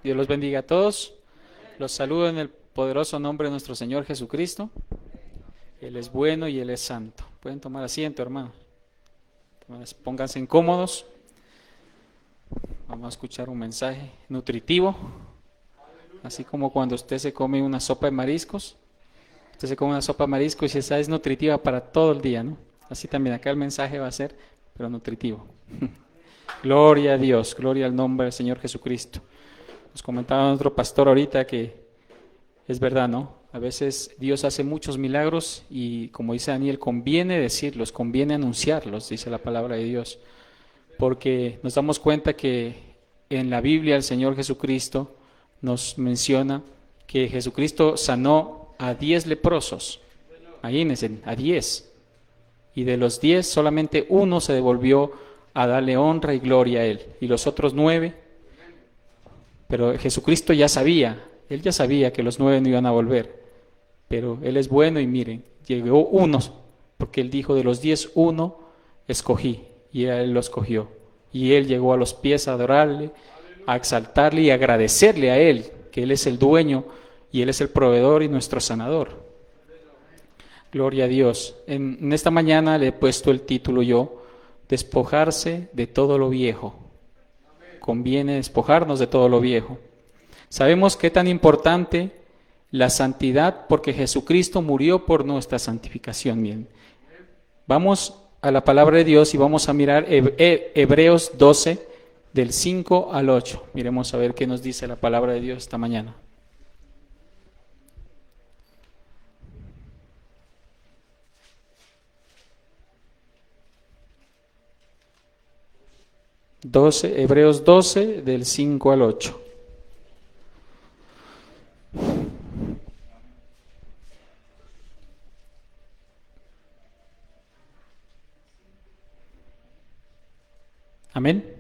Dios los bendiga a todos. Los saludo en el poderoso nombre de nuestro Señor Jesucristo. Él es bueno y Él es santo. Pueden tomar asiento, hermano. Pónganse incómodos. Vamos a escuchar un mensaje nutritivo. Así como cuando usted se come una sopa de mariscos. Usted se come una sopa de mariscos y esa es nutritiva para todo el día, ¿no? Así también acá el mensaje va a ser, pero nutritivo. Gloria a Dios, gloria al nombre del Señor Jesucristo. Nos comentaba nuestro pastor ahorita que es verdad, ¿no? A veces Dios hace muchos milagros y, como dice Daniel, conviene decirlos, conviene anunciarlos, dice la palabra de Dios. Porque nos damos cuenta que en la Biblia el Señor Jesucristo nos menciona que Jesucristo sanó a 10 leprosos. Imagínense, a 10. Y de los 10 solamente uno se devolvió a darle honra y gloria a Él. Y los otros 9, pero Jesucristo ya sabía, Él ya sabía que los 9 no iban a volver. Pero Él es bueno y miren, llegó uno, porque Él dijo de los 10, uno escogí. Y Él lo escogió. Y Él llegó a los pies a adorarle, a exaltarle y agradecerle a Él, que Él es el dueño y Él es el proveedor y nuestro sanador. Gloria a Dios. En esta mañana le he puesto el título yo, despojarse de todo lo viejo. Conviene despojarnos de todo lo viejo. Sabemos qué tan importante la santidad, porque Jesucristo murió por nuestra santificación. Bien. Vamos a la palabra de Dios y vamos a mirar Hebreos 12, del 5 al 8. Miremos a ver qué nos dice la palabra de Dios esta mañana. Hebreos 12, del 5 al 8. Amén.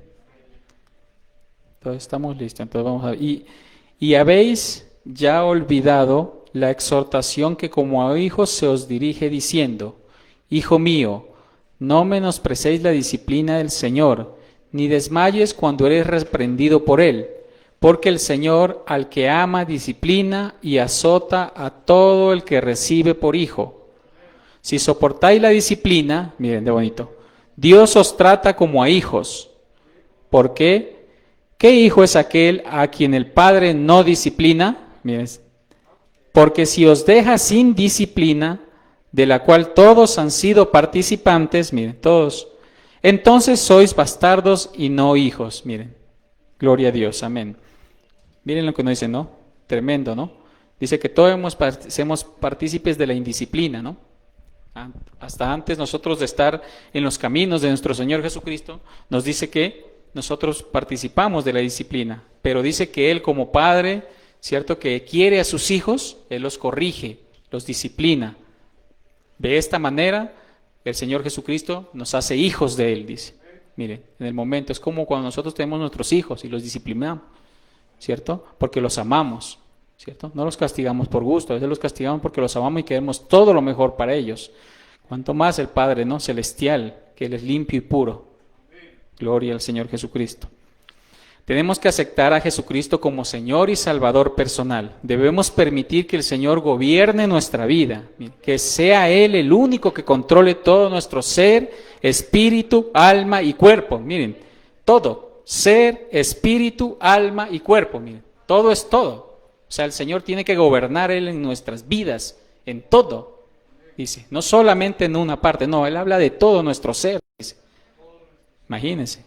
Entonces estamos listos. Entonces vamos a ver. Y habéis ya olvidado la exhortación que como a hijos se os dirige diciendo: Hijo mío, no menosprecéis la disciplina del Señor, ni desmayes cuando eres reprendido por Él, porque el Señor al que ama disciplina y azota a todo el que recibe por hijo. Si soportáis la disciplina, miren de bonito, Dios os trata como a hijos. ¿Por qué? ¿Qué hijo es aquel a quien el Padre no disciplina? Miren, porque si os deja sin disciplina, de la cual todos han sido participantes, miren, todos, entonces sois bastardos y no hijos. Miren, gloria a Dios, amén. Miren lo que nos dice, ¿no? Tremendo, ¿no? Dice que todos somos partícipes de la indisciplina, ¿no? Hasta antes nosotros de estar en los caminos de nuestro Señor Jesucristo, nos dice que nosotros participamos de la disciplina, pero dice que Él como Padre, ¿cierto? Que quiere a sus hijos, Él los corrige, los disciplina. De esta manera, el Señor Jesucristo nos hace hijos de Él, dice. Miren, en el momento es como cuando nosotros tenemos nuestros hijos y los disciplinamos, ¿cierto? Porque los amamos, ¿cierto? No los castigamos por gusto, a veces los castigamos porque los amamos y queremos todo lo mejor para ellos. Cuanto más el Padre, ¿no? Celestial, que Él es limpio y puro. Gloria al Señor Jesucristo. Tenemos que aceptar a Jesucristo como Señor y Salvador personal. Debemos permitir que el Señor gobierne nuestra vida, que sea Él el único que controle todo nuestro ser, espíritu, alma y cuerpo. Miren, todo, ser, espíritu, alma y cuerpo. Miren, todo es todo. O sea, el Señor tiene que gobernar Él en nuestras vidas, en todo. Dice, no solamente en una parte, no, Él habla de todo nuestro ser, dice. Imagínense.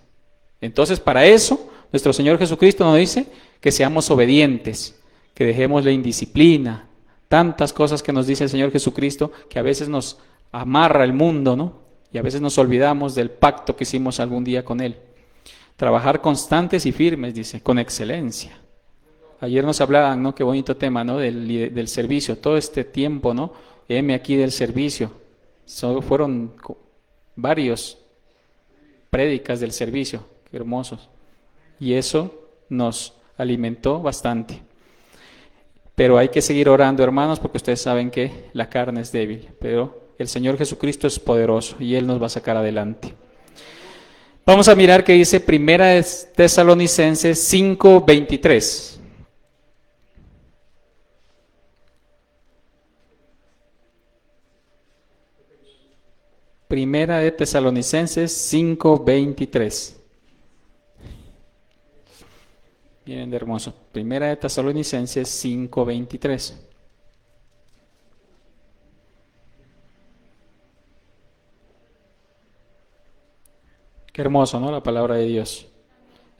Entonces, para eso, nuestro Señor Jesucristo nos dice que seamos obedientes, que dejemos la indisciplina, tantas cosas que nos dice el Señor Jesucristo, que a veces nos amarra el mundo, ¿no? Y a veces nos olvidamos del pacto que hicimos algún día con Él. Trabajar constantes y firmes, dice, con excelencia. Ayer nos hablaban, ¿no? Qué bonito tema, ¿no? Del servicio, todo este tiempo, ¿no? Heme aquí del servicio. Fueron varios prédicas del servicio, qué hermosos. Y eso nos alimentó bastante. Pero hay que seguir orando, hermanos, porque ustedes saben que la carne es débil. Pero el Señor Jesucristo es poderoso y Él nos va a sacar adelante. Vamos a mirar qué dice Primera de Tesalonicenses 5:23. Primera de Tesalonicenses 5:23. Bien de hermoso. Primera de Tesalonicenses 5:23. Qué hermoso, ¿no? La palabra de Dios.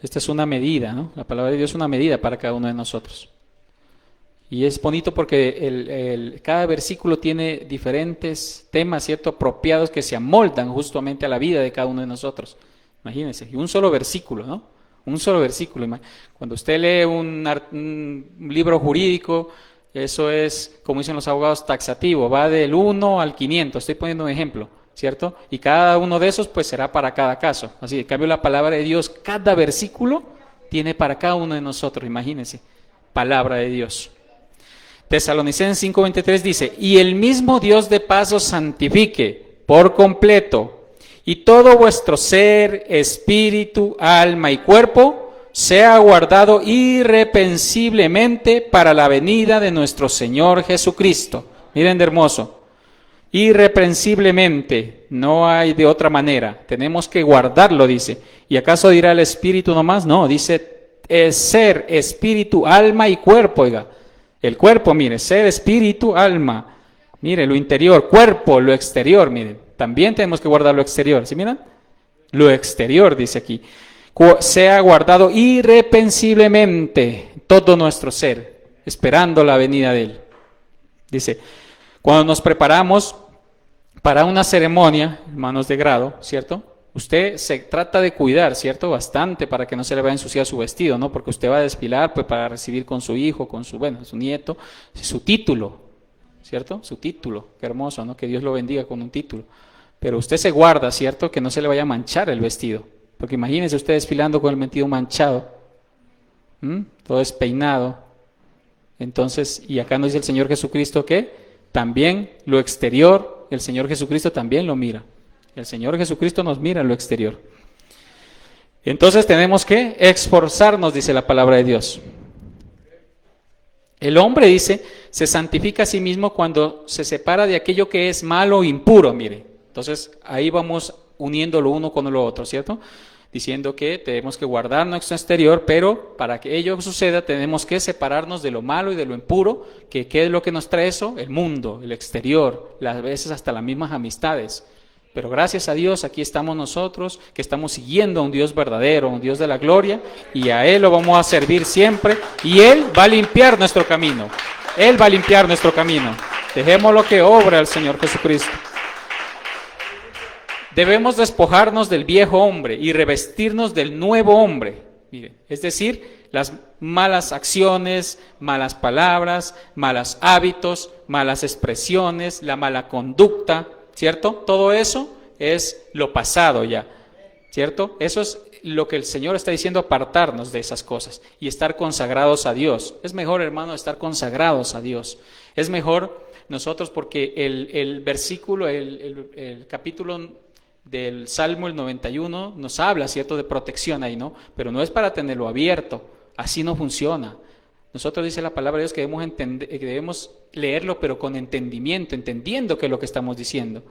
Esta es una medida, ¿no? La palabra de Dios es una medida para cada uno de nosotros. Y es bonito porque cada versículo tiene diferentes temas, ¿cierto? Apropiados que se amoldan justamente a la vida de cada uno de nosotros. Imagínense, y un solo versículo, ¿no? Un solo versículo. Cuando usted lee un libro jurídico, eso es, como dicen los abogados, taxativo, va del 1 al 500, estoy poniendo un ejemplo, ¿cierto? Y cada uno de esos pues será para cada caso. Así, en cambio la palabra de Dios, cada versículo tiene para cada uno de nosotros, imagínense, palabra de Dios. Tesalonicenses 5:23 dice, y el mismo Dios de paz os santifique por completo, y todo vuestro ser, espíritu, alma y cuerpo sea guardado irrepensiblemente para la venida de nuestro Señor Jesucristo. Miren de hermoso, irreprensiblemente, no hay de otra manera, tenemos que guardarlo, dice. ¿Y acaso dirá el espíritu nomás? No, dice ser, espíritu, alma y cuerpo, oiga. El cuerpo, mire, ser, espíritu, alma. Mire, lo interior, cuerpo, lo exterior, miren. También tenemos que guardar lo exterior. ¿Sí miran? Lo exterior, dice aquí. Sea guardado irrepensiblemente todo nuestro ser, esperando la venida de Él. Dice, cuando nos preparamos para una ceremonia, hermanos de grado, ¿cierto? Usted se trata de cuidar, ¿cierto? Bastante para que no se le vaya a ensuciar su vestido, ¿no? Porque usted va a desfilar pues, para recibir con su hijo, con su nieto, su título, ¿cierto? Su título, qué hermoso, ¿no? Que Dios lo bendiga con un título. Pero usted se guarda, ¿cierto? Que no se le vaya a manchar el vestido. Porque imagínese usted desfilando con el vestido manchado, todo despeinado. Entonces, y acá nos dice el Señor Jesucristo que también lo exterior, el Señor Jesucristo también lo mira. El Señor Jesucristo nos mira en lo exterior. Entonces tenemos que esforzarnos, dice la palabra de Dios. El hombre, dice, se santifica a sí mismo cuando se separa de aquello que es malo o impuro, mire. Entonces ahí vamos uniendo lo uno con lo otro, ¿cierto? Diciendo que tenemos que guardar nuestro exterior, pero para que ello suceda tenemos que separarnos de lo malo y de lo impuro, que ¿qué es lo que nos trae eso? El mundo, el exterior, las veces hasta las mismas amistades. Pero gracias a Dios aquí estamos nosotros, que estamos siguiendo a un Dios verdadero, un Dios de la gloria, y a Él lo vamos a servir siempre, y Él va a limpiar nuestro camino. Él va a limpiar nuestro camino. Dejémoslo que obra el Señor Jesucristo. Debemos despojarnos del viejo hombre y revestirnos del nuevo hombre. Miren, es decir, las malas acciones, malas palabras, malos hábitos, malas expresiones, la mala conducta, ¿cierto? Todo eso es lo pasado ya, ¿cierto? Eso es lo que el Señor está diciendo, apartarnos de esas cosas y estar consagrados a Dios. Es mejor, hermano, estar consagrados a Dios. Es mejor nosotros porque el versículo, el capítulo del Salmo, el 91, nos habla, ¿cierto?, de protección ahí, ¿no? Pero no es para tenerlo abierto, así no funciona. Nosotros, dice la palabra de Dios, que debemos leerlo, pero con entendimiento, entendiendo qué es lo que estamos diciendo.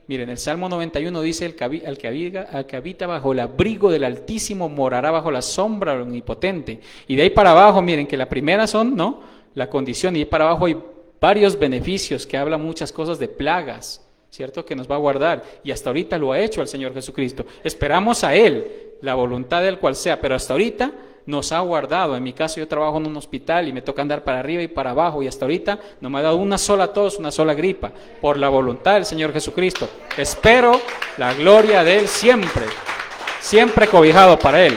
Miren, el Salmo 91 dice, el que habita bajo el abrigo del Altísimo morará bajo la sombra del Omnipotente. Y de ahí para abajo, miren, que la primera son, ¿no?, la condición, y de ahí para abajo hay varios beneficios que hablan muchas cosas de plagas, ¿cierto?, que nos va a guardar, y hasta ahorita lo ha hecho el Señor Jesucristo. Esperamos a Él, la voluntad del cual sea, pero hasta ahorita nos ha guardado. En mi caso yo trabajo en un hospital y me toca andar para arriba y para abajo, y hasta ahorita no me ha dado una sola tos, una sola gripa, por la voluntad del Señor Jesucristo. Espero la gloria de Él siempre, siempre cobijado para Él,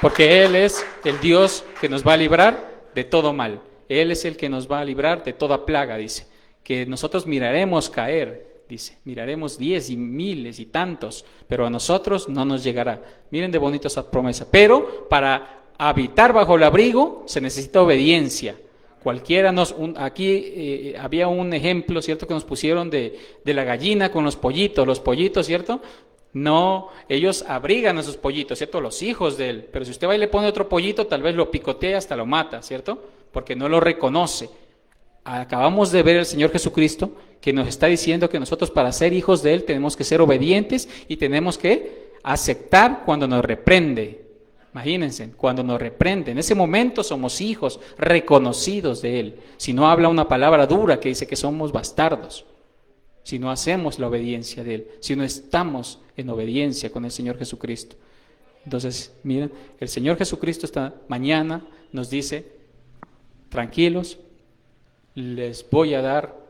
porque Él es el Dios que nos va a librar de todo mal. Él es el que nos va a librar de toda plaga, dice, que nosotros miraremos caer, dice, miraremos 10 y miles y tantos, pero a nosotros no nos llegará. Miren de bonito esa promesa. Pero para habitar bajo el abrigo se necesita obediencia. Aquí había un ejemplo, ¿cierto?, que nos pusieron de la gallina con los pollitos, ¿cierto? No, ellos abrigan a sus pollitos, ¿cierto?, los hijos de él. Pero si usted va y le pone otro pollito, tal vez lo picotea y hasta lo mata, ¿cierto? Porque no lo reconoce. Acabamos de ver el Señor Jesucristo que nos está diciendo que nosotros para ser hijos de Él tenemos que ser obedientes y tenemos que aceptar cuando nos reprende. Imagínense, cuando nos reprende, en ese momento somos hijos reconocidos de Él. Si no habla una palabra dura que dice que somos bastardos, si no hacemos la obediencia de Él, si no estamos en obediencia con el Señor Jesucristo. Entonces, miren, el Señor Jesucristo esta mañana nos dice, tranquilos, les voy a dar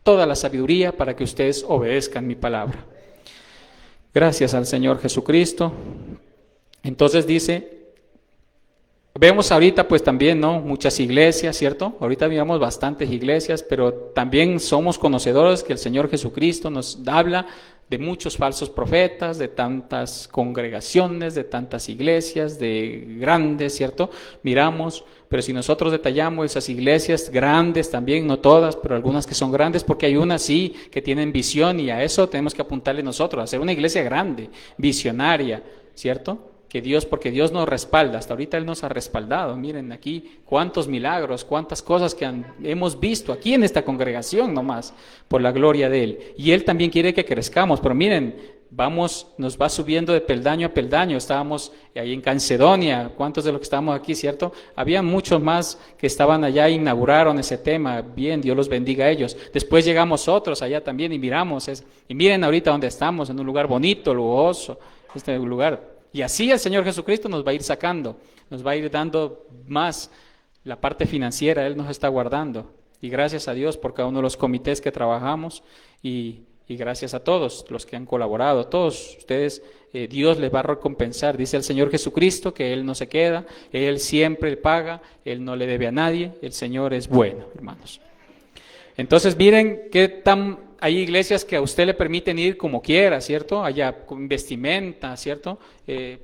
toda la sabiduría para que ustedes obedezcan mi palabra. Gracias al Señor Jesucristo. Entonces dice, vemos ahorita pues también, ¿no? Muchas iglesias, ¿cierto? Ahorita vemos bastantes iglesias, pero también somos conocedores que el Señor Jesucristo nos habla de muchos falsos profetas, de tantas congregaciones, de tantas iglesias, de grandes, ¿cierto? Miramos, pero si nosotros detallamos esas iglesias grandes también, no todas, pero algunas que son grandes, porque hay unas sí que tienen visión y a eso tenemos que apuntarle nosotros, a hacer una iglesia grande, visionaria, ¿cierto? Porque Dios nos respalda, hasta ahorita Él nos ha respaldado. Miren aquí cuántos milagros, cuántas cosas que hemos visto aquí en esta congregación nomás, por la gloria de Él. Y Él también quiere que crezcamos, pero miren, nos va subiendo de peldaño a peldaño. Estábamos ahí en Cancedonia, ¿cuántos de los que estábamos aquí, cierto? Había muchos más que estaban allá, inauguraron ese tema, bien, Dios los bendiga a ellos. Después llegamos otros allá también y miramos, y miren ahorita donde estamos, en un lugar bonito, lujoso, este lugar. Y así el Señor Jesucristo nos va a ir sacando, nos va a ir dando más la parte financiera, Él nos está guardando. Y gracias a Dios por cada uno de los comités que trabajamos y gracias a todos los que han colaborado, todos ustedes, Dios les va a recompensar. Dice el Señor Jesucristo que Él no se queda, Él siempre paga, Él no le debe a nadie, el Señor es bueno, hermanos. Entonces miren qué tan... Hay iglesias que a usted le permiten ir como quiera, ¿cierto? Allá con vestimenta, ¿cierto?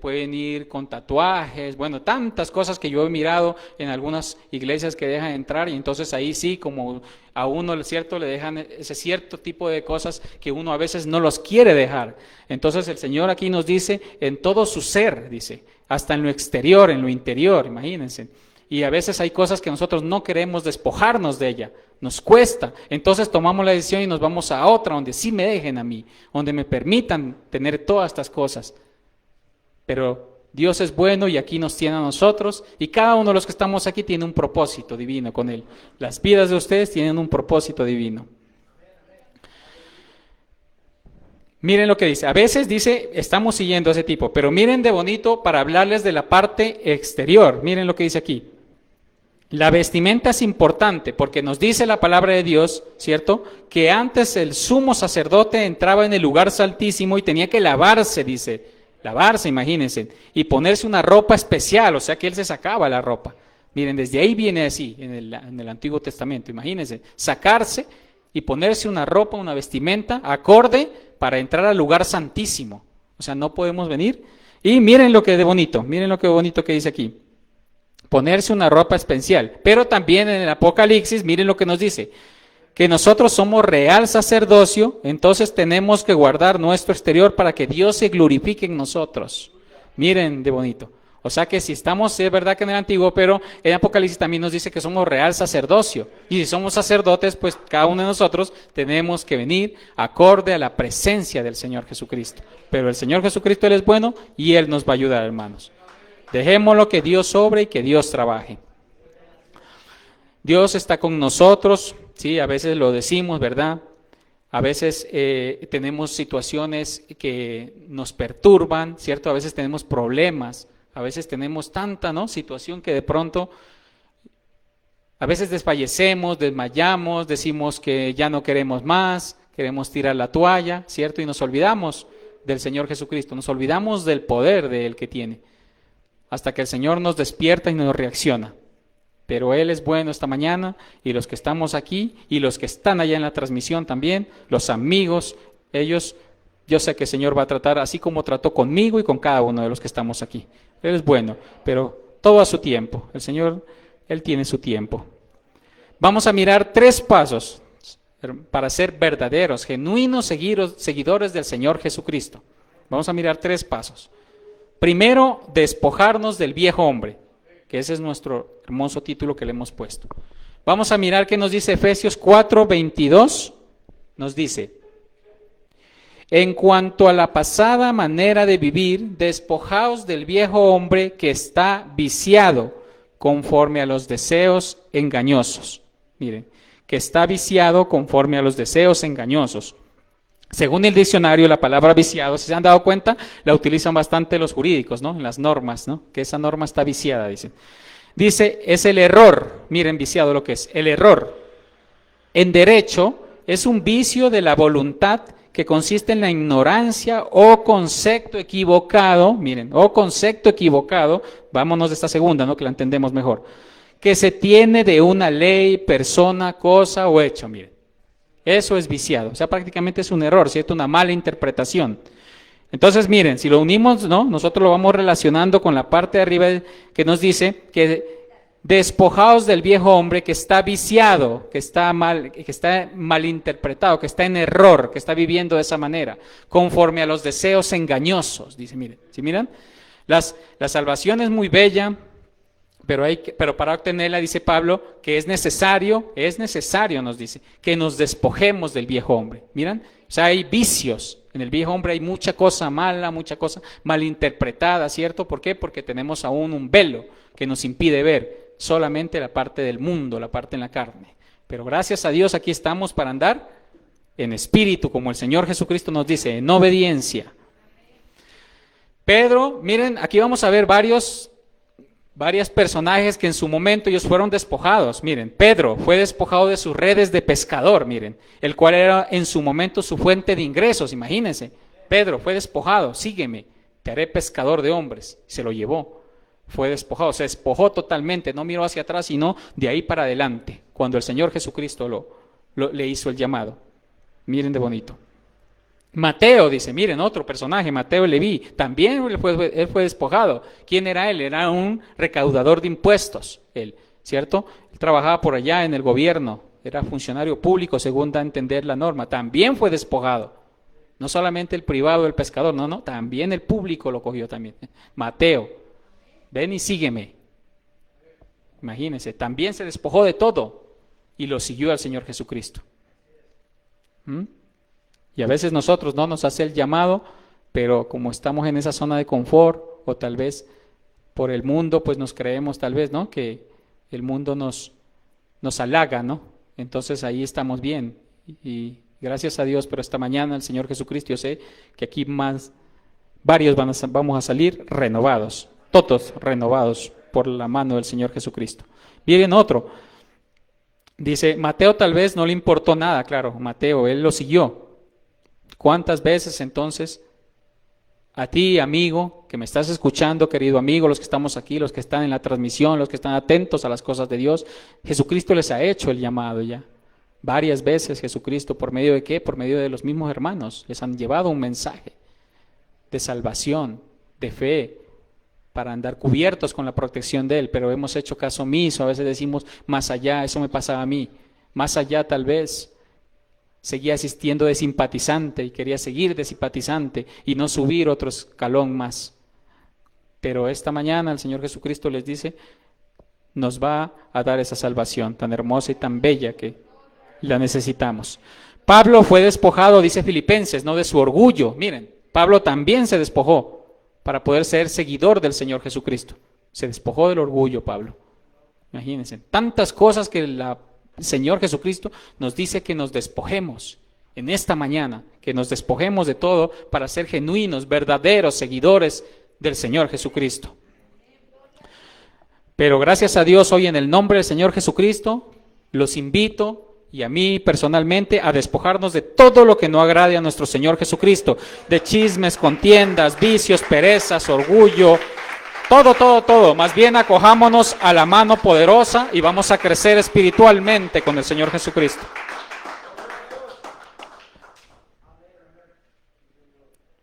Pueden ir con tatuajes, bueno, tantas cosas que yo he mirado en algunas iglesias que dejan entrar y entonces ahí sí, como a uno, ¿cierto? Le dejan ese cierto tipo de cosas que uno a veces no los quiere dejar. Entonces el Señor aquí nos dice, en todo su ser, dice, hasta en lo exterior, en lo interior, imagínense. Y a veces hay cosas que nosotros no queremos despojarnos de ella, nos cuesta. Entonces tomamos la decisión y nos vamos a otra donde sí me dejen a mí, donde me permitan tener todas estas cosas. Pero Dios es bueno y aquí nos tiene a nosotros y cada uno de los que estamos aquí tiene un propósito divino con Él. Las vidas de ustedes tienen un propósito divino. Miren lo que dice, a veces dice, estamos siguiendo a ese tipo, pero miren de bonito para hablarles de la parte exterior. Miren lo que dice aquí. La vestimenta es importante porque nos dice la palabra de Dios, ¿cierto? Que antes el sumo sacerdote entraba en el lugar santísimo y tenía que lavarse, dice, lavarse, imagínense, y ponerse una ropa especial, o sea que él se sacaba la ropa. Miren, desde ahí viene así, en el Antiguo Testamento, imagínense, sacarse y ponerse una ropa, una vestimenta acorde para entrar al lugar santísimo. O sea, no podemos venir. Y miren lo que de bonito, miren lo que bonito que dice aquí. Ponerse una ropa especial. Pero también en el Apocalipsis, miren lo que nos dice, que nosotros somos real sacerdocio, entonces tenemos que guardar nuestro exterior para que Dios se glorifique en nosotros. Miren de bonito. O sea que si estamos, es verdad que en el Antiguo, pero en Apocalipsis también nos dice que somos real sacerdocio. Y si somos sacerdotes, pues cada uno de nosotros tenemos que venir acorde a la presencia del Señor Jesucristo. Pero el Señor Jesucristo, Él es bueno y Él nos va a ayudar, hermanos. Dejémoslo que Dios obre y que Dios trabaje. Dios está con nosotros, sí, a veces lo decimos, ¿verdad? A veces tenemos situaciones que nos perturban, ¿cierto? A veces tenemos problemas, a veces tenemos tanta, ¿no?, situación que de pronto a veces desfallecemos, desmayamos, decimos que ya no queremos más, queremos tirar la toalla, ¿cierto? Y nos olvidamos del Señor Jesucristo, nos olvidamos del poder de Él que tiene. Hasta que el Señor nos despierta y nos reacciona. Pero Él es bueno esta mañana y los que estamos aquí y los que están allá en la transmisión también, los amigos, ellos, yo sé que el Señor va a tratar así como trató conmigo y con cada uno de los que estamos aquí. Él es bueno, pero todo a su tiempo. El Señor, Él tiene su tiempo. Vamos a mirar 3 pasos para ser verdaderos, genuinos seguidores del Señor Jesucristo. Vamos a mirar 3 pasos. Primero, despojarnos del viejo hombre, que ese es nuestro hermoso título que le hemos puesto. Vamos a mirar qué nos dice Efesios 4:22. Nos dice: en cuanto a la pasada manera de vivir, despojaos del viejo hombre que está viciado conforme a los deseos engañosos. Miren, que está viciado conforme a los deseos engañosos. Según el diccionario, la palabra viciado, si se han dado cuenta, la utilizan bastante los jurídicos, ¿no? En las normas, ¿no? Que esa norma está viciada, dicen. Dice, es el error. Miren, viciado lo que es, el error. En derecho, es un vicio de la voluntad que consiste en la ignorancia o concepto equivocado, miren, o concepto equivocado, vámonos de esta segunda, ¿no? Que la entendemos mejor, que se tiene de una ley, persona, cosa o hecho, miren. Eso es viciado, o sea, prácticamente es un error, ¿cierto? Una mala interpretación. Entonces, miren, si lo unimos, ¿no? Nosotros lo vamos relacionando con la parte de arriba que nos dice que despojaos del viejo hombre que está viciado, que está mal interpretado, que está en error, que está viviendo de esa manera, conforme a los deseos engañosos. Dice, miren, ¿sí miran? La salvación es muy bella, pero para obtenerla, dice Pablo, que es necesario, nos dice, que nos despojemos del viejo hombre. ¿Miran? O sea, hay vicios. En el viejo hombre hay mucha cosa mala, mucha cosa malinterpretada, ¿cierto? ¿Por qué? Porque tenemos aún un velo que nos impide ver solamente la parte del mundo, la parte en la carne. Pero gracias a Dios aquí estamos para andar en espíritu, como el Señor Jesucristo nos dice, en obediencia. Pedro, miren, aquí vamos a ver varios personajes que en su momento ellos fueron despojados. Miren, Pedro fue despojado de sus redes de pescador, miren, el cual era en su momento su fuente de ingresos, imagínense. Pedro fue despojado, sígueme, te haré pescador de hombres. Se lo llevó. Fue despojado, se despojó totalmente, no miró hacia atrás, sino de ahí para adelante, cuando el Señor Jesucristo le hizo el llamado. Miren de bonito. Mateo, dice, miren, otro personaje, Mateo Leví, también él fue despojado. ¿Quién era él? Era un recaudador de impuestos, él, ¿cierto? Él trabajaba por allá en el gobierno, era funcionario público, según da a entender la norma. También fue despojado. No solamente el privado del pescador, no, también el público lo cogió también. Mateo. Ven y sígueme. Imagínense, también se despojó de todo y lo siguió al Señor Jesucristo. Y a veces nosotros no nos hace el llamado, pero como estamos en esa zona de confort, o tal vez por el mundo, pues nos creemos tal vez, ¿no? Que el mundo nos halaga, ¿no? Entonces ahí estamos bien. Y gracias a Dios, pero esta mañana el Señor Jesucristo, yo sé que aquí varios vamos a salir renovados. Todos renovados por la mano del Señor Jesucristo. Miren otro. Dice, Mateo tal vez no le importó nada, claro, Mateo, él lo siguió. ¿Cuántas veces entonces a ti, amigo, que me estás escuchando, querido amigo, los que estamos aquí, los que están en la transmisión, los que están atentos a las cosas de Dios, Jesucristo les ha hecho el llamado ya? Varias veces Jesucristo, ¿por medio de qué? Por medio de los mismos hermanos, les han llevado un mensaje de salvación, de fe, para andar cubiertos con la protección de Él, pero hemos hecho caso omiso. A veces decimos, más allá, eso me pasaba a mí, más allá tal vez, seguía asistiendo de simpatizante y quería seguir de simpatizante y no subir otro escalón más. Pero esta mañana el Señor Jesucristo les dice, nos va a dar esa salvación tan hermosa y tan bella que la necesitamos. Pablo fue despojado, dice Filipenses, no de su orgullo. Miren, Pablo también se despojó para poder ser seguidor del Señor Jesucristo. Se despojó del orgullo, Pablo. Imagínense, tantas cosas que el Señor Jesucristo nos dice que nos despojemos en esta mañana, que nos despojemos de todo para ser genuinos, verdaderos seguidores del Señor Jesucristo. Pero gracias a Dios, hoy en el nombre del Señor Jesucristo, los invito, y a mí personalmente, a despojarnos de todo lo que no agrade a nuestro Señor Jesucristo, de chismes, contiendas, vicios, perezas, orgullo, todo. Más bien acojámonos a la mano poderosa y vamos a crecer espiritualmente con el Señor Jesucristo.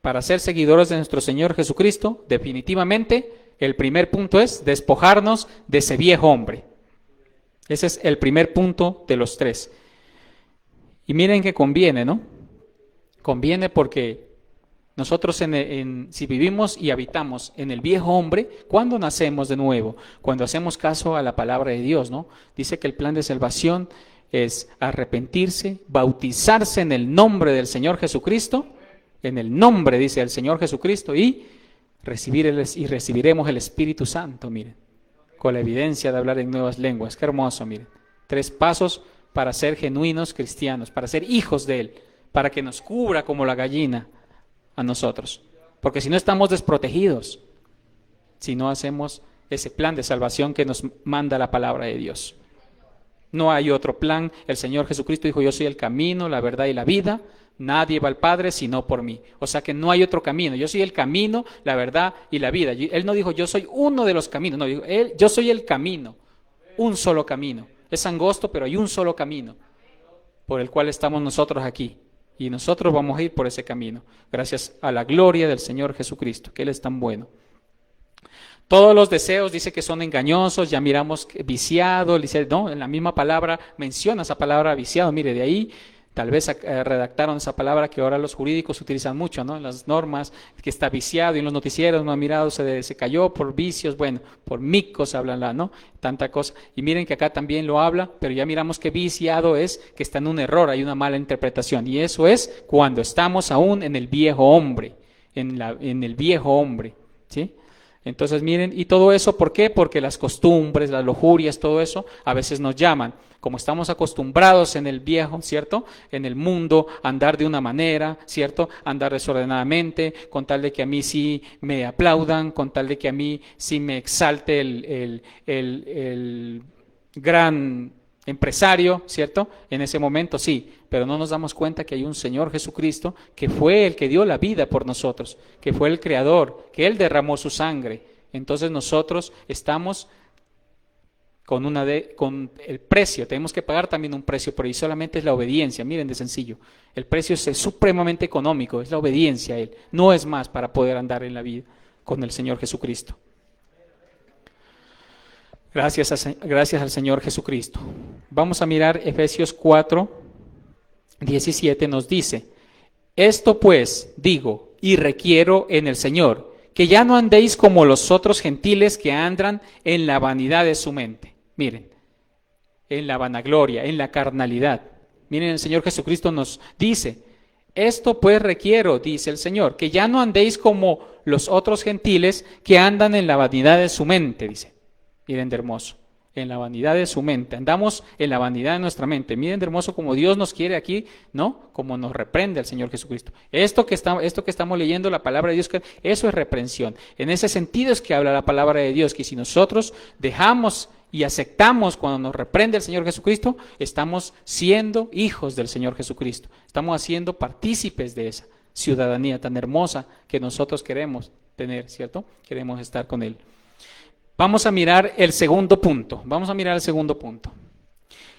Para ser seguidores de nuestro Señor Jesucristo, definitivamente, el primer punto es despojarnos de ese viejo hombre. Ese es el primer punto de los tres. Y miren que conviene, ¿no? Conviene porque Nosotros si vivimos y habitamos en el viejo hombre, ¿cuándo nacemos de nuevo? Cuando hacemos caso a la palabra de Dios, ¿no? Dice que el plan de salvación es arrepentirse, bautizarse en el nombre del Señor Jesucristo, en el nombre, dice el Señor Jesucristo, y recibiremos el Espíritu Santo, miren, con la evidencia de hablar en nuevas lenguas. Qué hermoso, miren. 3 pasos para ser genuinos cristianos, para ser hijos de Él, para que nos cubra como la gallina a nosotros. Porque si no estamos desprotegidos, si no hacemos ese plan de salvación que nos manda la palabra de Dios. No hay otro plan. El Señor Jesucristo dijo, yo soy el camino, la verdad y la vida. Nadie va al Padre sino por mí. O sea que no hay otro camino. Yo soy el camino, la verdad y la vida. Él no dijo, yo soy uno de los caminos. No, dijo, yo soy el camino. Un solo camino. Es angosto, pero hay un solo camino por el cual estamos nosotros aquí. Y nosotros vamos a ir por ese camino. Gracias a la gloria del Señor Jesucristo, que Él es tan bueno. Todos los deseos dice que son engañosos, ya miramos viciado, no, en la misma palabra menciona esa palabra viciado, mire, de ahí tal vez redactaron esa palabra que ahora los jurídicos utilizan mucho, ¿no? En las normas, que está viciado, y en los noticieros no han mirado, se cayó por vicios, bueno, por micos hablan, ¿no? Tanta cosa. Y miren que acá también lo habla, pero ya miramos que viciado es que está en un error, hay una mala interpretación, y eso es cuando estamos aún en el viejo hombre, en el viejo hombre, ¿sí? Entonces miren, y todo eso, ¿por qué? Porque las costumbres, las lujurias, todo eso, a veces nos llaman. Como estamos acostumbrados en el viejo, ¿cierto? En el mundo, andar de una manera, ¿cierto? Andar desordenadamente, con tal de que a mí sí me aplaudan, con tal de que a mí sí me exalte el gran empresario, ¿cierto? En ese momento sí, pero no nos damos cuenta que hay un Señor Jesucristo que fue el que dio la vida por nosotros, que fue el Creador, que Él derramó su sangre. Entonces nosotros estamos con el precio, tenemos que pagar también un precio, pero ahí solamente es la obediencia, miren de sencillo. El precio es supremamente económico, es la obediencia a Él, no es más para poder andar en la vida con el Señor Jesucristo. Gracias al Señor Jesucristo. Vamos a mirar Efesios 4, 17 nos dice, esto pues digo y requiero en el Señor, que ya no andéis como los otros gentiles que andan en la vanidad de su mente. Miren, en la vanagloria, en la carnalidad. Miren, el Señor Jesucristo nos dice, esto pues requiero, dice el Señor, que ya no andéis como los otros gentiles que andan en la vanidad de su mente, dice. Miren de hermoso, en la vanidad de su mente, andamos en la vanidad de nuestra mente. Miren de hermoso como Dios nos quiere aquí, ¿no? Como nos reprende el Señor Jesucristo. Esto que estamos leyendo, la palabra de Dios, eso es reprensión. En ese sentido es que habla la palabra de Dios, que si nosotros dejamos y aceptamos cuando nos reprende el Señor Jesucristo, estamos siendo hijos del Señor Jesucristo. Estamos haciendo partícipes de esa ciudadanía tan hermosa que nosotros queremos tener, ¿cierto? Queremos estar con Él. Vamos a mirar el segundo punto.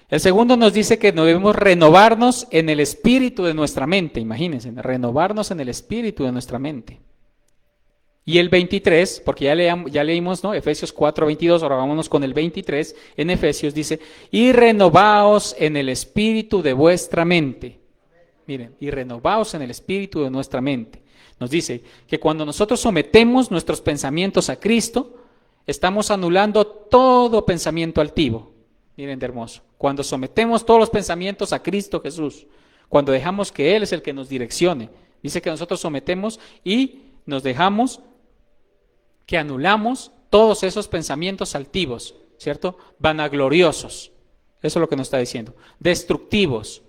El segundo nos dice que debemos renovarnos en el espíritu de nuestra mente. Imagínense, renovarnos en el espíritu de nuestra mente. Y el 23, porque ya leímos, ¿no? Efesios 4, 22, ahora vámonos con el 23. En Efesios dice, y renovaos en el espíritu de vuestra mente. Miren, y renovaos en el espíritu de nuestra mente. Nos dice que cuando nosotros sometemos nuestros pensamientos a Cristo, estamos anulando todo pensamiento altivo. Miren de hermoso. Cuando sometemos todos los pensamientos a Cristo Jesús, cuando dejamos que Él es el que nos direccione, dice que nosotros sometemos y nos dejamos que anulamos todos esos pensamientos altivos, ¿cierto? Vanagloriosos. Eso es lo que nos está diciendo. Destructivos,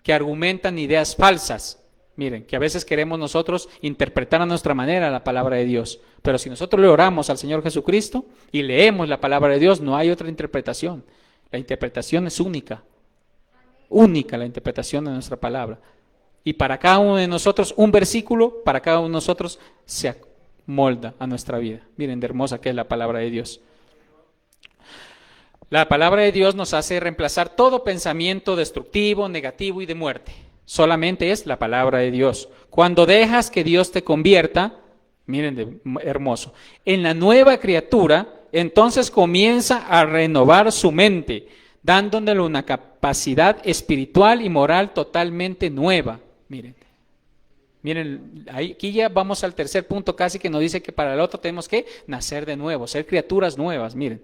que argumentan ideas falsas. Miren, que a veces queremos nosotros interpretar a nuestra manera la palabra de Dios. Pero si nosotros le oramos al Señor Jesucristo y leemos la palabra de Dios, no hay otra interpretación. La interpretación es única. Única la interpretación de nuestra palabra. Y para cada uno de nosotros, un versículo, para cada uno de nosotros se molda a nuestra vida. Miren de hermosa que es la palabra de Dios. La palabra de Dios nos hace reemplazar todo pensamiento destructivo, negativo y de muerte. Solamente es la palabra de Dios. Cuando dejas que Dios te convierta, miren de hermoso, en la nueva criatura, entonces comienza a renovar su mente, dándole una capacidad espiritual y moral totalmente nueva. Miren Miren, aquí ya vamos al tercer punto casi que nos dice que para el otro tenemos que nacer de nuevo, ser criaturas nuevas, miren.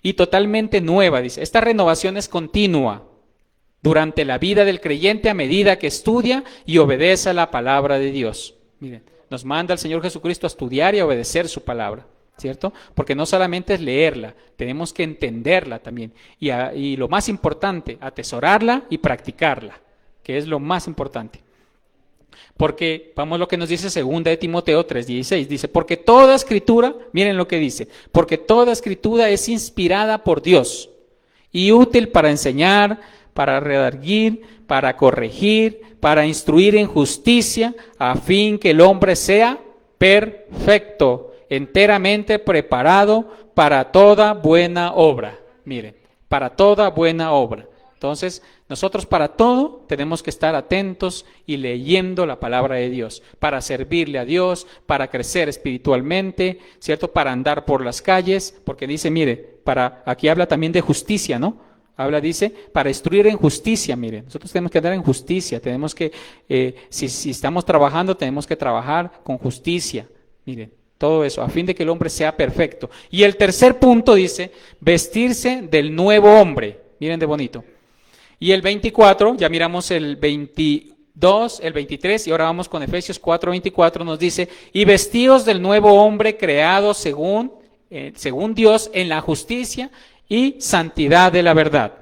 Y totalmente nueva, dice. Esta renovación es continua durante la vida del creyente a medida que estudia y obedece a la palabra de Dios. Miren, nos manda el Señor Jesucristo a estudiar y a obedecer su palabra, ¿cierto? Porque no solamente es leerla, tenemos que entenderla también. Y lo más importante, atesorarla y practicarla, que es lo más importante. Porque, vamos lo que nos dice 2 de Timoteo 3:16, dice, porque toda escritura, miren lo que dice, porque toda escritura es inspirada por Dios y útil para enseñar, para redarguir, para corregir, para instruir en justicia, a fin que el hombre sea perfecto, enteramente preparado para toda buena obra. Miren, para toda buena obra. Entonces, nosotros para todo tenemos que estar atentos y leyendo la palabra de Dios, para servirle a Dios, para crecer espiritualmente, ¿cierto? Para andar por las calles, porque dice, mire, aquí habla también de justicia, ¿no? Dice, para instruir en justicia, miren, nosotros tenemos que andar en justicia, tenemos que, si estamos trabajando, tenemos que trabajar con justicia, miren, todo eso, a fin de que el hombre sea perfecto. Y el tercer punto dice, vestirse del nuevo hombre, miren de bonito. Y el 24, ya miramos el 22, el 23, y ahora vamos con Efesios 4:24, nos dice, y vestidos del nuevo hombre creado según Dios en la justicia y santidad de la verdad.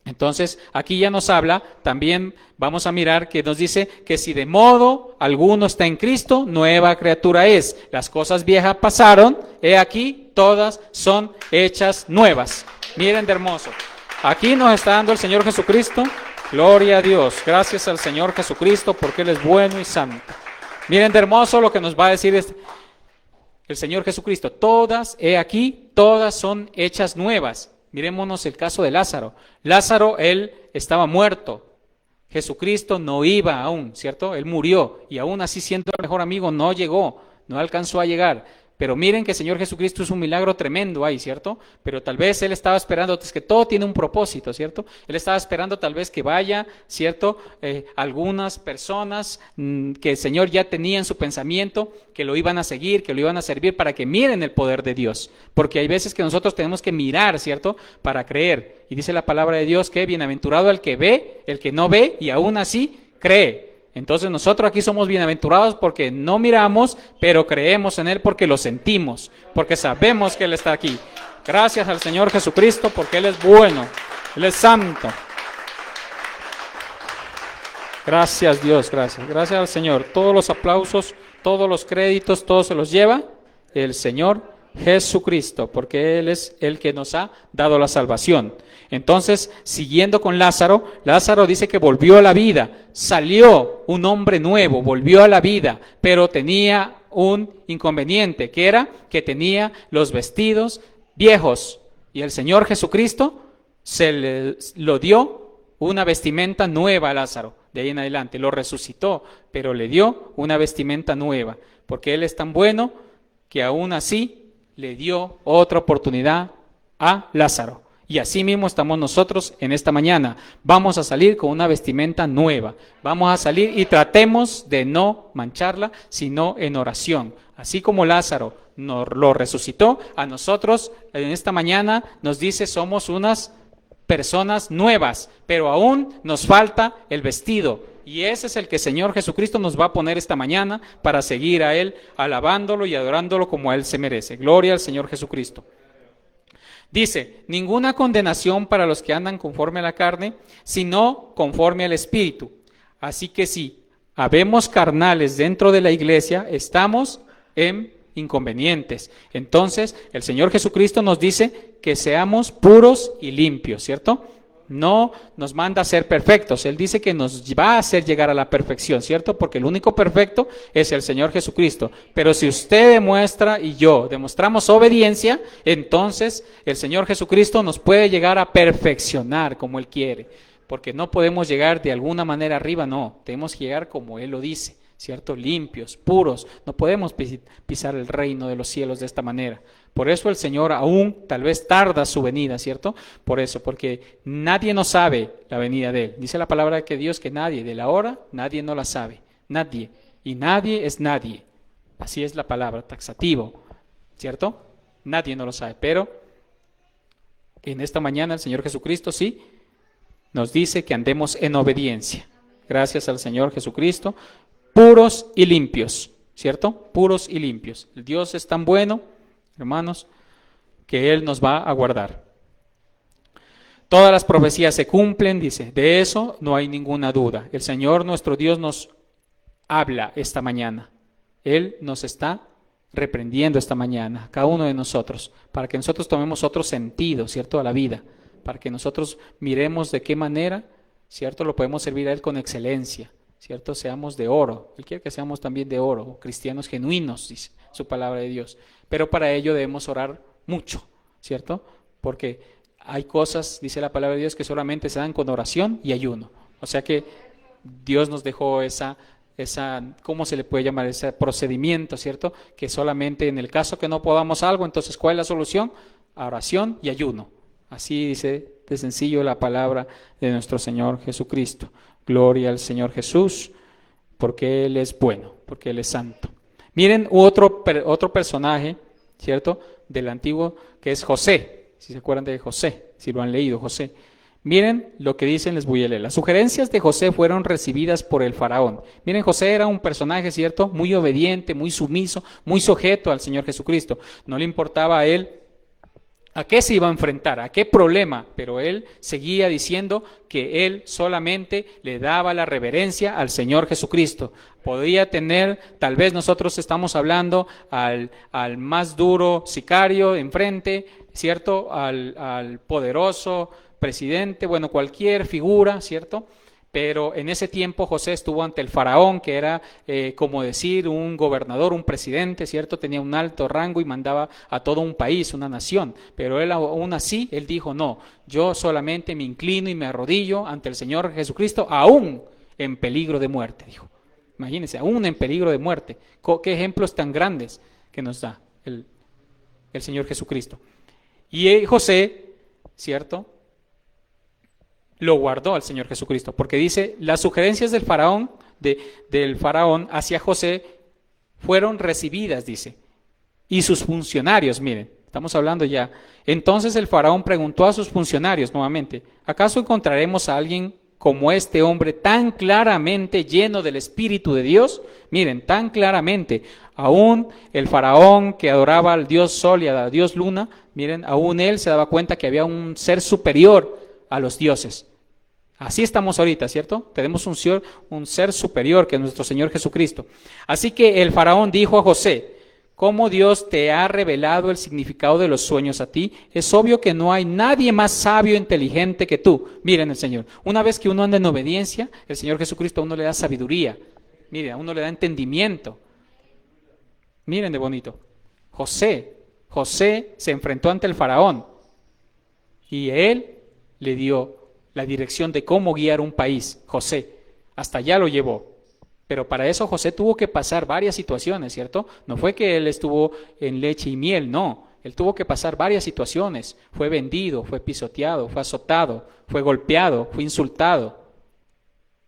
Entonces, aquí ya nos habla, también vamos a mirar que nos dice que si de modo alguno está en Cristo, nueva criatura es. Las cosas viejas pasaron, he aquí, todas son hechas nuevas. Miren de hermoso. Aquí nos está dando el Señor Jesucristo, gloria a Dios, gracias al Señor Jesucristo porque Él es bueno y santo. Miren de hermoso lo que nos va a decir el Señor Jesucristo, he aquí, todas son hechas nuevas. Mirémonos el caso de Lázaro. Lázaro, él estaba muerto, Jesucristo no iba aún, ¿cierto? Él murió y aún así siendo el mejor amigo no llegó, no alcanzó a llegar. Pero miren que el Señor Jesucristo es un milagro tremendo ahí, ¿cierto? Pero tal vez Él estaba esperando, es que todo tiene un propósito, ¿cierto? Él estaba esperando tal vez que vaya, ¿cierto? Algunas personas que el Señor ya tenía en su pensamiento, que lo iban a seguir, que lo iban a servir para que miren el poder de Dios. Porque hay veces que nosotros tenemos que mirar, ¿cierto? Para creer. Y dice la palabra de Dios que bienaventurado el que ve, el que no ve y aún así cree. Entonces nosotros aquí somos bienaventurados porque no miramos, pero creemos en Él porque lo sentimos, porque sabemos que Él está aquí. Gracias al Señor Jesucristo porque Él es bueno, Él es santo. Gracias Dios, gracias. Gracias al Señor. Todos los aplausos, todos los créditos, todos se los lleva el Señor Jesucristo, porque Él es el que nos ha dado la salvación. Entonces, siguiendo con Lázaro, Lázaro dice que volvió a la vida, salió un hombre nuevo, volvió a la vida, pero tenía un inconveniente, que era que tenía los vestidos viejos, y el Señor Jesucristo lo dio una vestimenta nueva a Lázaro, de ahí en adelante, lo resucitó, pero le dio una vestimenta nueva, porque Él es tan bueno que aún así le dio otra oportunidad a Lázaro. Y así mismo estamos nosotros en esta mañana. Vamos a salir con una vestimenta nueva. Vamos a salir y tratemos de no mancharla, sino en oración. Así como Lázaro nos lo resucitó, a nosotros en esta mañana nos dice somos unas personas nuevas, pero aún nos falta el vestido. Y ese es el que el Señor Jesucristo nos va a poner esta mañana para seguir a Él, alabándolo y adorándolo como a Él se merece. Gloria al Señor Jesucristo. Dice, ninguna condenación para los que andan conforme a la carne, sino conforme al Espíritu. Así que si habemos carnales dentro de la iglesia, estamos en inconvenientes. Entonces, el Señor Jesucristo nos dice que seamos puros y limpios, ¿cierto? No nos manda a ser perfectos, Él dice que nos va a hacer llegar a la perfección, ¿cierto? Porque el único perfecto es el Señor Jesucristo. Pero si usted demuestra y yo demostramos obediencia, entonces el Señor Jesucristo nos puede llegar a perfeccionar como Él quiere. Porque no podemos llegar de alguna manera arriba, no, tenemos que llegar como Él lo dice, ¿cierto? Limpios, puros, no podemos pisar el reino de los cielos de esta manera. Por eso el Señor aún tal vez tarda su venida, ¿cierto? Por eso, porque nadie no sabe la venida de Él. Dice la palabra de que Dios que nadie, de la hora, nadie no la sabe, nadie. Y nadie es nadie. Así es la palabra, taxativo, ¿cierto? Nadie no lo sabe, pero en esta mañana el Señor Jesucristo sí nos dice que andemos en obediencia. Gracias al Señor Jesucristo, puros y limpios, ¿cierto? Puros y limpios. El Dios es tan bueno, hermanos, que Él nos va a guardar. Todas las profecías se cumplen, dice, de eso no hay ninguna duda. El Señor nuestro Dios nos habla esta mañana. Él nos está reprendiendo esta mañana, cada uno de nosotros, para que nosotros tomemos otro sentido, ¿cierto?, a la vida, para que nosotros miremos de qué manera, ¿cierto?, lo podemos servir a Él con excelencia, ¿cierto?, seamos de oro. Él quiere que seamos también de oro, cristianos genuinos, dice su palabra de Dios. Pero para ello debemos orar mucho, ¿cierto?, porque hay cosas, dice la palabra de Dios, que solamente se dan con oración y ayuno. O sea que Dios nos dejó esa, ¿cómo se le puede llamar? Ese procedimiento, ¿cierto? Que solamente en el caso que no podamos algo, entonces, ¿cuál es la solución? Oración y ayuno. Así dice de sencillo la palabra de nuestro Señor Jesucristo. Gloria al Señor Jesús, porque Él es bueno, porque Él es santo. Miren otro personaje, ¿cierto?, del Antiguo, que es José. Si se acuerdan de José, si lo han leído, José. Miren lo que dicen, les voy a leer. Las sugerencias de José fueron recibidas por el faraón. Miren, José era un personaje, ¿cierto?, muy obediente, muy sumiso, muy sujeto al Señor Jesucristo. No le importaba a él a qué se iba a enfrentar, a qué problema, pero él seguía diciendo que él solamente le daba la reverencia al Señor Jesucristo. Podía tener, tal vez nosotros estamos hablando al más duro sicario enfrente, ¿cierto?, al poderoso presidente, bueno, cualquier figura, ¿cierto? Pero en ese tiempo José estuvo ante el faraón, que era como decir un gobernador, un presidente, ¿cierto? Tenía un alto rango y mandaba a todo un país, una nación. Pero él aún así, él dijo, no, yo solamente me inclino y me arrodillo ante el Señor Jesucristo, aún en peligro de muerte, dijo. Imagínense, aún en peligro de muerte. ¿Qué ejemplos tan grandes que nos da el Señor Jesucristo? Y José, ¿cierto?, lo guardó al Señor Jesucristo, porque dice, las sugerencias del faraón hacia José fueron recibidas, dice, y sus funcionarios, miren, estamos hablando ya. Entonces el faraón preguntó a sus funcionarios nuevamente, ¿acaso encontraremos a alguien como este hombre tan claramente lleno del Espíritu de Dios? Miren, tan claramente, aún el faraón que adoraba al dios Sol y al dios Luna, miren, aún él se daba cuenta que había un ser superior a los dioses. Así estamos ahorita, ¿cierto? Tenemos un ser superior que es nuestro Señor Jesucristo. Así que el faraón dijo a José, ¿cómo Dios te ha revelado el significado de los sueños a ti? Es obvio que no hay nadie más sabio e inteligente que tú. Miren el Señor, una vez que uno anda en obediencia, el Señor Jesucristo a uno le da sabiduría. Miren, a uno le da entendimiento. Miren de bonito. José se enfrentó ante el faraón y él le dio la dirección de cómo guiar un país. José, hasta allá lo llevó. Pero para eso José tuvo que pasar varias situaciones, ¿cierto? No fue que él estuvo en leche y miel, no. Él tuvo que pasar varias situaciones. Fue vendido, fue pisoteado, fue azotado, fue golpeado, fue insultado.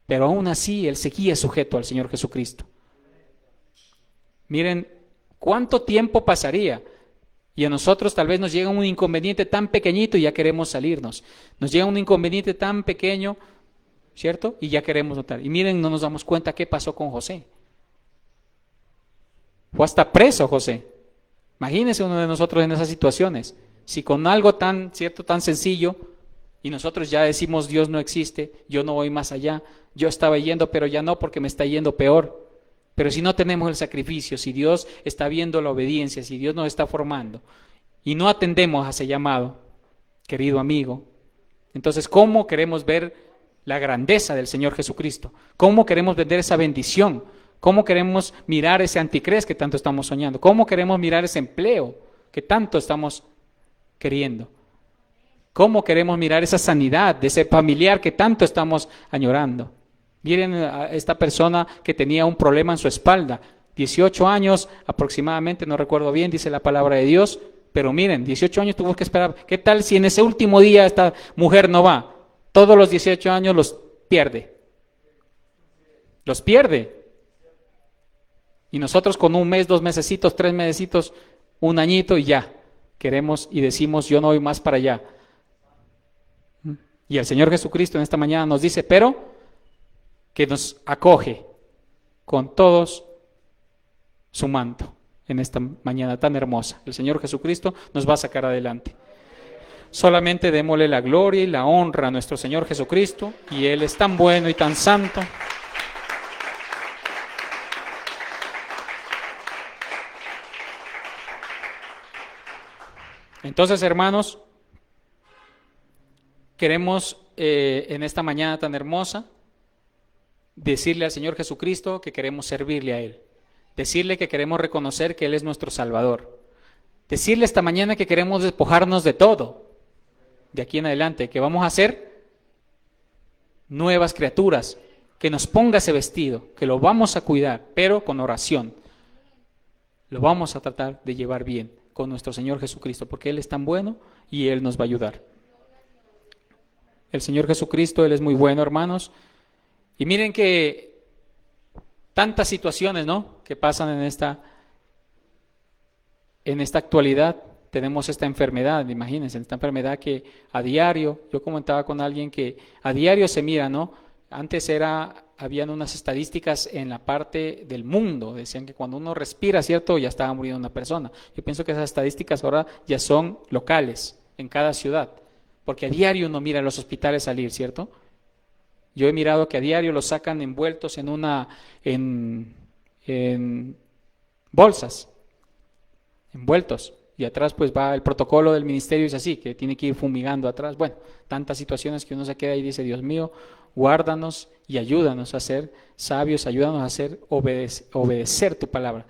Pero aún así él seguía sujeto al Señor Jesucristo. Miren, ¿cuánto tiempo pasaría? Y a nosotros tal vez nos llega un inconveniente tan pequeñito y ya queremos salirnos. Nos llega un inconveniente tan pequeño, ¿cierto? Y ya queremos notar. Y miren, no nos damos cuenta qué pasó con José. Fue hasta preso José. Imagínense uno de nosotros en esas situaciones. Si con algo tan, ¿cierto?, tan sencillo, y nosotros ya decimos Dios no existe, yo no voy más allá, yo estaba yendo pero ya no porque me está yendo peor. Pero si no tenemos el sacrificio, si Dios está viendo la obediencia, si Dios nos está formando y no atendemos a ese llamado, querido amigo, entonces ¿cómo queremos ver la grandeza del Señor Jesucristo? ¿Cómo queremos ver esa bendición? ¿Cómo queremos mirar ese anticrés que tanto estamos soñando? ¿Cómo queremos mirar ese empleo que tanto estamos queriendo? ¿Cómo queremos mirar esa sanidad de ese familiar que tanto estamos añorando? Miren a esta persona que tenía un problema en su espalda, 18 años aproximadamente, no recuerdo bien, dice la palabra de Dios, pero miren, 18 años tuvo que esperar. ¿Qué tal si en ese último día esta mujer no va? Todos los 18 años los pierde. Los pierde. Y nosotros con un mes, 2 mesecitos, 3 mesecitos, un añito y ya, queremos y decimos, yo no voy más para allá. Y el Señor Jesucristo en esta mañana nos dice, pero que nos acoge con todos su manto en esta mañana tan hermosa. El Señor Jesucristo nos va a sacar adelante. Solamente démosle la gloria y la honra a nuestro Señor Jesucristo, y Él es tan bueno y tan santo. Entonces, hermanos, queremos en esta mañana tan hermosa decirle al Señor Jesucristo que queremos servirle a Él, decirle que queremos reconocer que Él es nuestro Salvador, decirle esta mañana que queremos despojarnos de todo, de aquí en adelante, que vamos a ser nuevas criaturas, que nos ponga ese vestido, que lo vamos a cuidar, pero con oración, lo vamos a tratar de llevar bien con nuestro Señor Jesucristo, porque Él es tan bueno y Él nos va a ayudar. El Señor Jesucristo, Él es muy bueno, hermanos. Y miren que tantas situaciones, ¿no?, que pasan en esta actualidad. Tenemos esta enfermedad, imagínense, esta enfermedad que a diario, yo comentaba con alguien que a diario se mira, ¿no? Antes habían unas estadísticas en la parte del mundo, decían que cuando uno respira, ¿cierto?, ya estaba muriendo una persona. Yo pienso que esas estadísticas ahora ya son locales, en cada ciudad, porque a diario uno mira a los hospitales salir, ¿cierto? Yo he mirado que a diario los sacan envueltos en bolsas, envueltos, y atrás pues va el protocolo del ministerio, es así, que tiene que ir fumigando atrás. Bueno, tantas situaciones que uno se queda y dice, Dios mío, guárdanos y ayúdanos a ser sabios, ayúdanos a hacer obedecer tu palabra,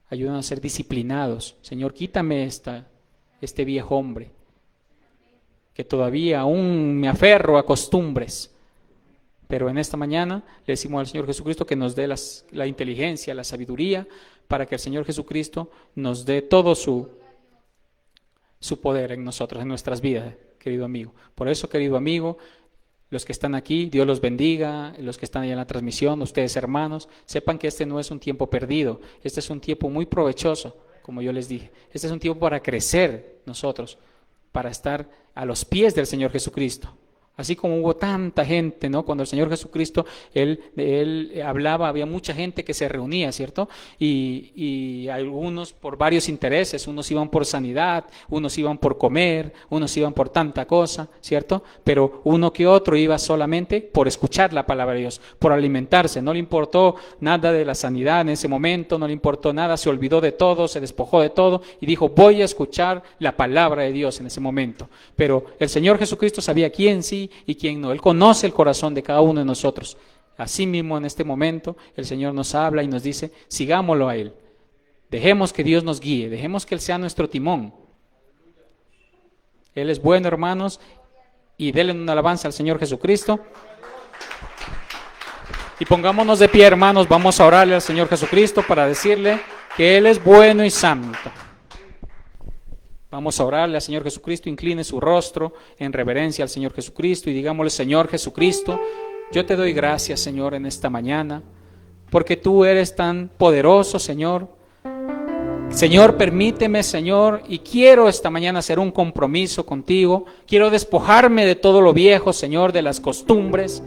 ayúdanos a ser disciplinados. Señor, quítame este viejo hombre, que todavía aún me aferro a costumbres. Pero en esta mañana le decimos al Señor Jesucristo que nos dé la inteligencia, la sabiduría, para que el Señor Jesucristo nos dé todo su poder en nosotros, en nuestras vidas, querido amigo. Por eso, querido amigo, los que están aquí, Dios los bendiga, los que están allá en la transmisión, ustedes hermanos, sepan que este no es un tiempo perdido, este es un tiempo muy provechoso, como yo les dije. Este es un tiempo para crecer nosotros, para estar a los pies del Señor Jesucristo. Así como hubo tanta gente, ¿no? Cuando el Señor Jesucristo, Él hablaba, había mucha gente que se reunía, ¿cierto? Y algunos por varios intereses, unos iban por sanidad, unos iban por comer, unos iban por tanta cosa, ¿cierto? Pero uno que otro iba solamente por escuchar la palabra de Dios, por alimentarse. No le importó nada de la sanidad en ese momento, no le importó nada, se olvidó de todo, se despojó de todo y dijo, voy a escuchar la palabra de Dios en ese momento. Pero el Señor Jesucristo sabía quién sí y quién no. Él conoce el corazón de cada uno de nosotros. Así mismo en este momento el Señor nos habla y nos dice, sigámoslo a Él. Dejemos que Dios nos guíe, dejemos que Él sea nuestro timón. Él es bueno, hermanos, y denle una alabanza al Señor Jesucristo. Y pongámonos de pie, hermanos, vamos a orarle al Señor Jesucristo para decirle que Él es bueno y santo. Vamos a orarle al Señor Jesucristo, incline su rostro en reverencia al Señor Jesucristo y digámosle, Señor Jesucristo, yo te doy gracias, Señor, en esta mañana, porque tú eres tan poderoso, Señor. Señor, permíteme, Señor, y quiero esta mañana hacer un compromiso contigo. Quiero despojarme de todo lo viejo, Señor, de las costumbres.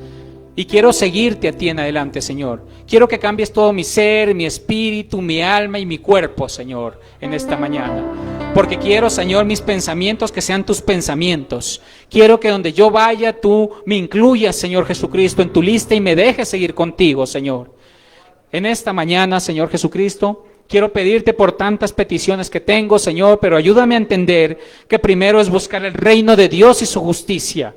Y quiero seguirte a ti en adelante, Señor. Quiero que cambies todo mi ser, mi espíritu, mi alma y mi cuerpo, Señor, en esta mañana. Porque quiero, Señor, mis pensamientos que sean tus pensamientos. Quiero que donde yo vaya, tú me incluyas, Señor Jesucristo, en tu lista y me dejes seguir contigo, Señor. En esta mañana, Señor Jesucristo, quiero pedirte por tantas peticiones que tengo, Señor, pero ayúdame a entender que primero es buscar el reino de Dios y su justicia.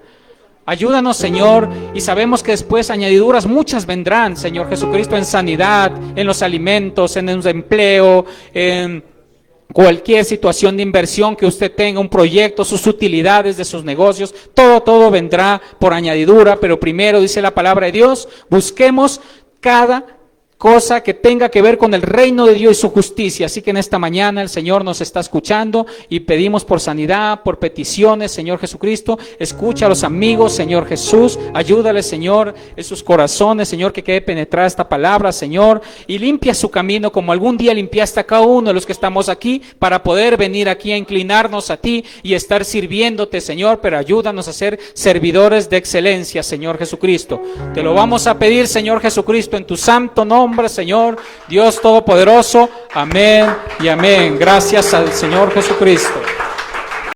Ayúdanos, Señor, y sabemos que después añadiduras muchas vendrán, Señor Jesucristo, en sanidad, en los alimentos, en el empleo, en cualquier situación de inversión que usted tenga, un proyecto, sus utilidades de sus negocios, todo vendrá por añadidura, pero primero dice la palabra de Dios, busquemos cada cosa que tenga que ver con el reino de Dios y su justicia. Así que en esta mañana el Señor nos está escuchando y pedimos por sanidad, por peticiones, Señor Jesucristo. Escucha a los amigos, Señor Jesús. Ayúdales, Señor, en sus corazones, Señor, que quede penetrada esta palabra, Señor, y limpia su camino como algún día limpiaste a cada uno de los que estamos aquí para poder venir aquí a inclinarnos a ti y estar sirviéndote, Señor, pero ayúdanos a ser servidores de excelencia, Señor Jesucristo. Te lo vamos a pedir, Señor Jesucristo, en tu santo nombre, Señor, Dios Todopoderoso. Amén y amén. Gracias al Señor Jesucristo.